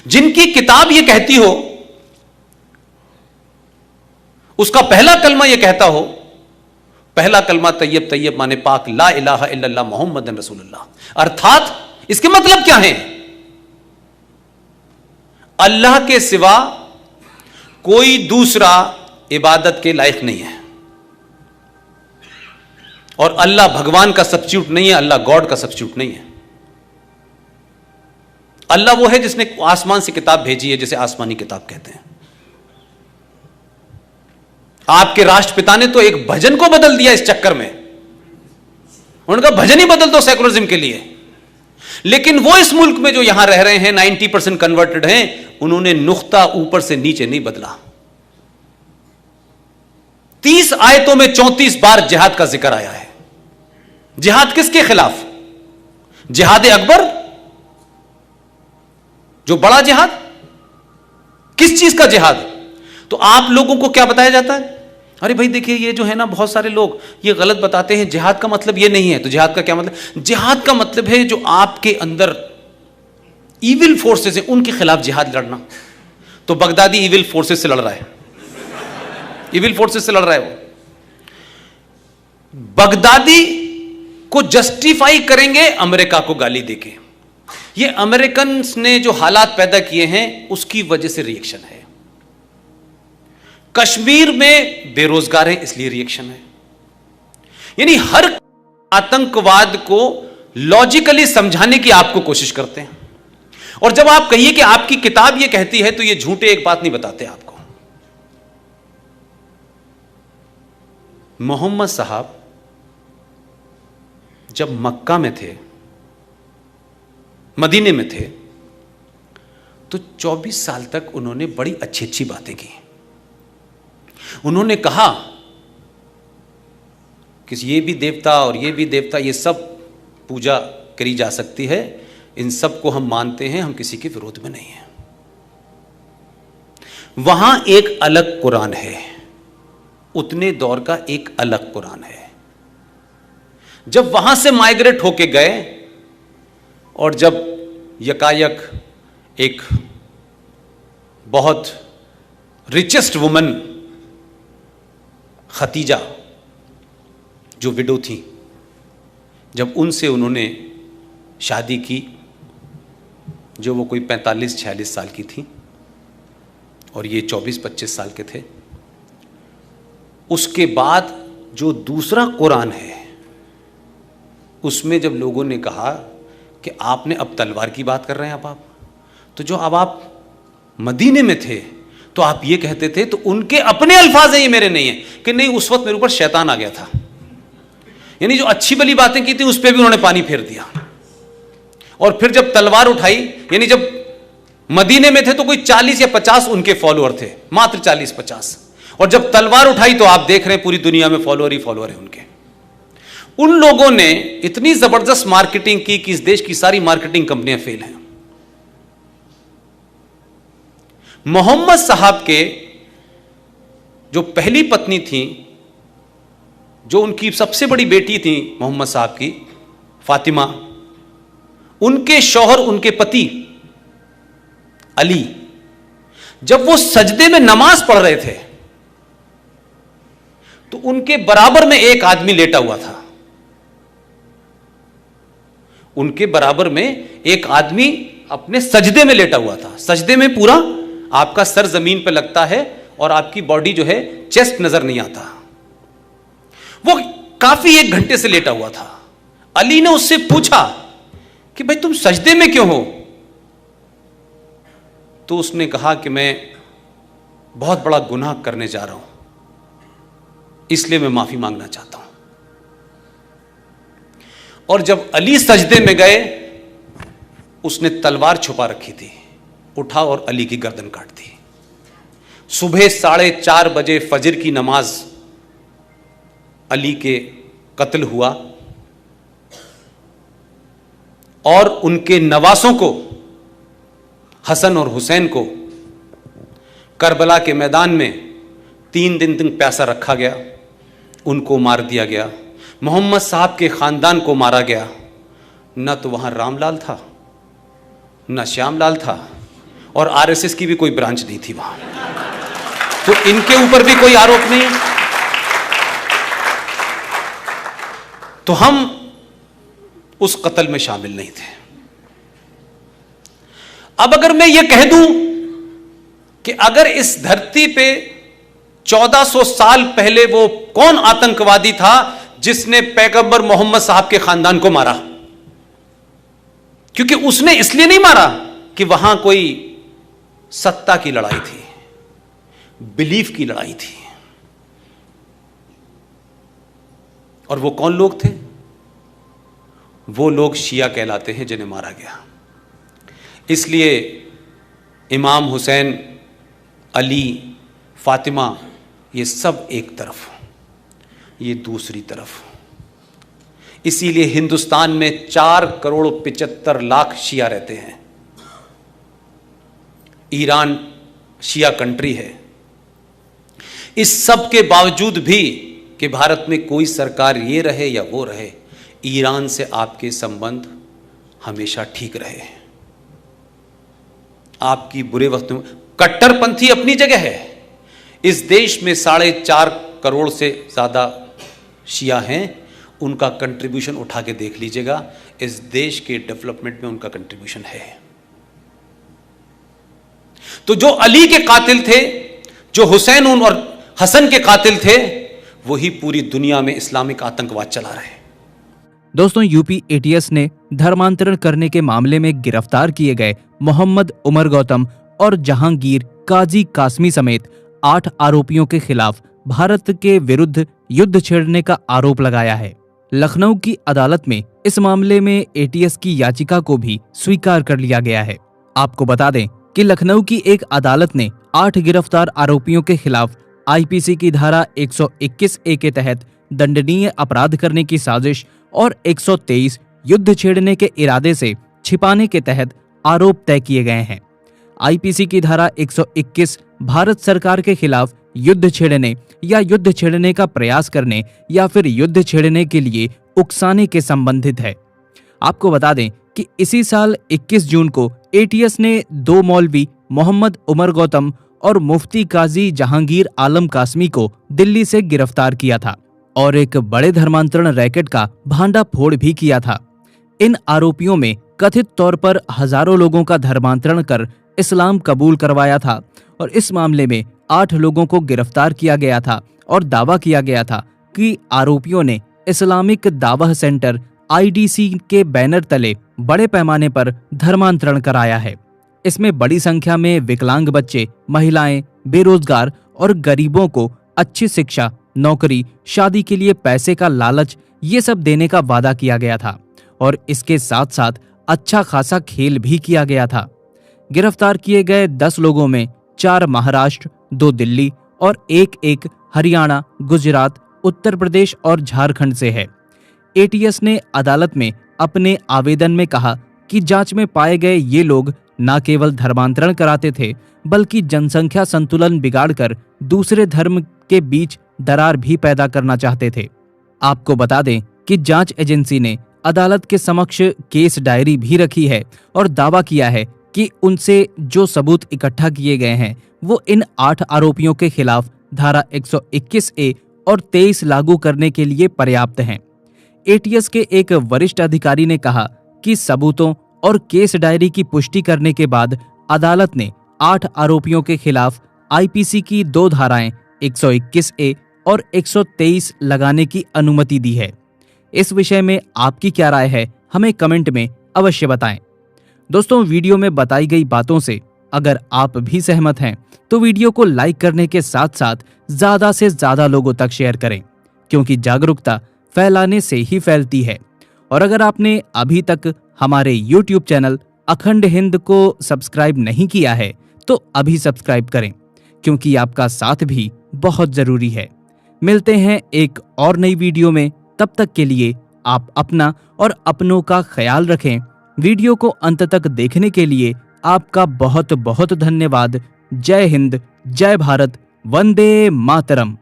जिनकी किताब यह कहती हो, उसका पहला कलमा यह कहता हो, पहला कलमा तैयब, तैयब माने पाक, ला इलाहा इल्लल्लाह मोहम्मदन रसूलुल्लाह। अर्थात इसके मतलब क्या है? अल्लाह के सिवा कोई दूसरा इबादत के लायक नहीं है, और अल्लाह भगवान का सब्स्टिट्यूट नहीं है, अल्लाह गॉड का सब्स्टिट्यूट नहीं है। अल्लाह वो है जिसने आसमान से किताब भेजी है, जिसे आसमानी किताब कहते हैं। आपके राष्ट्रपिता ने तो एक भजन को बदल दिया इस चक्कर में, उनका भजन ही बदल दो सेकुलरिज्म के लिए। लेकिन वो इस मुल्क में जो यहां रह रहे हैं 90% कन्वर्टेड हैं, उन्होंने नुक्ता ऊपर से नीचे नहीं बदला। 30 आयतों में 34 बार जिहाद का जिक्र आया है। जिहाद किसके खिलाफ? जिहाद अकबर, जो बड़ा जिहाद, किस चीज का जिहाद? तो आप लोगों को क्या बताया जाता है? अरे भाई देखिए, ये जो है ना, बहुत सारे लोग ये गलत बताते हैं, जिहाद का मतलब ये नहीं है। तो जिहाद का क्या मतलब? जिहाद का मतलब है जो आपके अंदर इविल फोर्सेस है, उनके खिलाफ जिहाद लड़ना। तो बगदादी इविल फोर्सेस से लड़ रहा है, इविल फोर्सेस से लड़ रहा है वो। बगदादी को जस्टिफाई करेंगे अमेरिका को गाली देके। ये अमेरिकन ने जो हालात पैदा किए हैं उसकी वजह से रिएक्शन है। कश्मीर में बेरोजगार है, इसलिए रिएक्शन है। यानी हर आतंकवाद को लॉजिकली समझाने की आपको कोशिश करते हैं, और जब आप कहिए कि आपकी किताब यह कहती है, तो ये झूठे एक बात नहीं बताते आपको। मोहम्मद साहब जब मक्का में थे, मदीने में थे, तो 24 साल तक उन्होंने बड़ी अच्छी अच्छी बातें की। उन्होंने कहा कि ये भी देवता और ये भी देवता, ये सब पूजा करी जा सकती है, इन सब को हम मानते हैं, हम किसी के विरोध में नहीं हैं। वहां एक अलग कुरान है, उतने दौर का एक अलग कुरान है। जब वहां से माइग्रेट होके गए, और जब यकायक एक बहुत रिचेस्ट वुमन खतीजा, जो विडो थी, जब उनसे उन्होंने शादी की, जो वो कोई 45-46 साल की थी और ये 24-25 साल के थे, उसके बाद जो दूसरा कुरान है, उसमें जब लोगों ने कहा कि आपने अब तलवार की बात कर रहे हैं आप, तो जो अब आप मदीने में थे तो आप ये कहते थे, तो उनके अपने अल्फाज हैं, ये मेरे नहीं है, कि नहीं उस वक्त मेरे ऊपर शैतान आ गया था। यानी जो अच्छी भली बातें की थी उस पर भी उन्होंने पानी फेर दिया। और फिर जब तलवार उठाई, यानी जब मदीने में थे तो कोई 40 या 50 उनके फॉलोअर थे, मात्र 40-50, और जब तलवार उठाई तो आप देख रहे हैं पूरी दुनिया में फॉलोअर ही फॉलोअर है उनके। उन लोगों ने इतनी जबरदस्त मार्केटिंग की कि इस देश की सारी मार्केटिंग कंपनियां फेल हैं। मोहम्मद साहब के जो पहली पत्नी थी, जो उनकी सबसे बड़ी बेटी थी मोहम्मद साहब की, फातिमा, उनके शौहर, उनके पति अली, जब वो सजदे में नमाज पढ़ रहे थे तो उनके बराबर में एक आदमी लेटा हुआ था। उनके बराबर में एक आदमी अपने सजदे में लेटा हुआ था। सजदे में पूरा आपका सर जमीन पर लगता है और आपकी बॉडी जो है, चेस्ट नजर नहीं आता। वो काफी 1 घंटे से लेटा हुआ था। अली ने उससे पूछा कि भाई तुम सजदे में क्यों हो? तो उसने कहा कि मैं बहुत बड़ा गुनाह करने जा रहा हूं, इसलिए मैं माफी मांगना चाहता हूं। और जब अली सजदे में गए, उसने तलवार छुपा रखी थी, उठा और अली की गर्दन काट दी। सुबह 4:30 बजे फजर की नमाज अली के कत्ल हुआ, और उनके नवासों को, हसन और हुसैन को, करबला के मैदान में 3 दिन तक प्यासा रखा गया, उनको मार दिया गया। मोहम्मद साहब के ख़ानदान को मारा गया। न तो वहाँ रामलाल था, न श्यामलाल था, और आरएसएस की भी कोई ब्रांच नहीं थी वहां, तो इनके ऊपर भी कोई आरोप नहीं। तो हम उस कत्ल में शामिल नहीं थे। अब अगर मैं ये कह दूं कि अगर इस धरती पे 1400 साल पहले वो कौन आतंकवादी था जिसने पैगंबर मोहम्मद साहब के खानदान को मारा, क्योंकि उसने इसलिए नहीं मारा कि वहां कोई सत्ता की लड़ाई थी, बिलीफ की लड़ाई थी। और वो कौन लोग थे? वो लोग शिया कहलाते हैं जिन्हें मारा गया। इसलिए इमाम हुसैन, अली, फातिमा, ये सब एक तरफ, ये दूसरी तरफ। इसीलिए हिंदुस्तान में 4,75,00,000 शिया रहते हैं। ईरान शिया कंट्री है। इस सब के बावजूद भी कि भारत में कोई सरकार ये रहे या वो रहे, ईरान से आपके संबंध हमेशा ठीक रहे। आपकी बुरे वक्त में कट्टरपंथी अपनी जगह है। इस देश में 4.5 करोड़ से ज्यादा शिया हैं। उनका कंट्रीब्यूशन उठा के देख लीजिएगा, इस देश के डेवलपमेंट में उनका कंट्रीब्यूशन है। तो जो अली के कातिल थे, जो हुसैन और हसन के कातिल थे, वही पूरी दुनिया में इस्लामिक आतंकवाद चला रहे। दोस्तों, यूपी एटीएस ने धर्मांतरण करने के मामले में गिरफ्तार किए गए मोहम्मद उमर गौतम और जहांगीर काजी कासमी समेत 8 आरोपियों के खिलाफ भारत के विरुद्ध युद्ध छेड़ने का आरोप लगाया है। लखनऊ की अदालत में इस मामले में एटीएस की याचिका को भी स्वीकार कर लिया गया है। आपको बता दें कि लखनऊ की एक अदालत ने 8 गिरफ्तार आरोपियों के खिलाफ आईपीसी की धारा 121A के तहत दंडनीय अपराध करने की साजिश और 123 युद्ध छेड़ने के इरादे से छिपाने के तहत आरोप तय किए गए हैं। आईपीसी की धारा 121 भारत सरकार के खिलाफ युद्ध छेड़ने या युद्ध छेड़ने का प्रयास करने या फिर युद्ध छेड़ने के लिए उकसाने के संबंधित है। आपको बता दें कि इसी साल 21 जून को एटीएस ने 2 मौलवी मोहम्मद उमर गौतम और मुफ्ती काजी जहांगीर आलम कासमी को दिल्ली से गिरफ्तार किया था और एक बड़े धर्मांतरण रैकेट का भांडाफोड़ भी किया था। इन आरोपियों में कथित तौर पर हजारों लोगों का धर्मांतरण कर इस्लाम कबूल करवाया था और इस मामले में 8 लोगों को गिरफ्तार किया गया था और दावा किया गया था कि आरोपियों ने इस्लामिक दावह सेंटर IDC के बैनर तले बड़े पैमाने पर धर्मांतरण कराया है। इसमें बड़ी संख्या में विकलांग बच्चे, महिलाएं, बेरोजगार और गरीबों को अच्छी शिक्षा, नौकरी, शादी के लिए पैसे का लालच, ये सब देने का वादा किया गया था और इसके साथ साथ अच्छा खासा खेल भी किया गया था। गिरफ्तार किए गए 10 लोगों में 4 महाराष्ट्र, 2 दिल्ली और एक हरियाणा, गुजरात, उत्तर प्रदेश और झारखंड से है। एटीएस ने अदालत में अपने आवेदन में कहा कि जांच में पाए गए ये लोग न केवल धर्मांतरण कराते थे बल्कि जनसंख्या संतुलन बिगाड़कर दूसरे धर्म के बीच दरार भी पैदा करना चाहते थे। आपको बता दें कि जांच एजेंसी ने अदालत के समक्ष केस डायरी भी रखी है और दावा किया है कि उनसे जो सबूत इकट्ठा किए गए हैं वो इन 8 आरोपियों के खिलाफ धारा 121A और 23 लागू करने के लिए पर्याप्त हैं। एटीएस के एक वरिष्ठ अधिकारी ने कहा कि सबूतों और केस डायरी की पुष्टि करने के बाद अदालत ने 8 आरोपियों के खिलाफ आईपीसी की 2 धाराएं 121A और 123 लगाने की अनुमति दी है। इस विषय में आपकी क्या राय है, हमें कमेंट में अवश्य बताएं। दोस्तों, वीडियो में बताई गई बातों से अगर आप भी सहमत हैं तो वीडियो को लाइक करने के साथ साथ ज्यादा से ज्यादा लोगों तक शेयर करें, क्योंकि जागरूकता फैलाने से ही फैलती है। और अगर आपने अभी तक हमारे YouTube चैनल अखंड हिंद को सब्सक्राइब नहीं किया है तो अभी सब्सक्राइब करें, क्योंकि आपका साथ भी बहुत जरूरी है। मिलते हैं एक और नई वीडियो में, तब तक के लिए आप अपना और अपनों का ख्याल रखें। वीडियो को अंत तक देखने के लिए आपका बहुत बहुत धन्यवाद। जय हिंद, जय भारत, वंदे मातरम।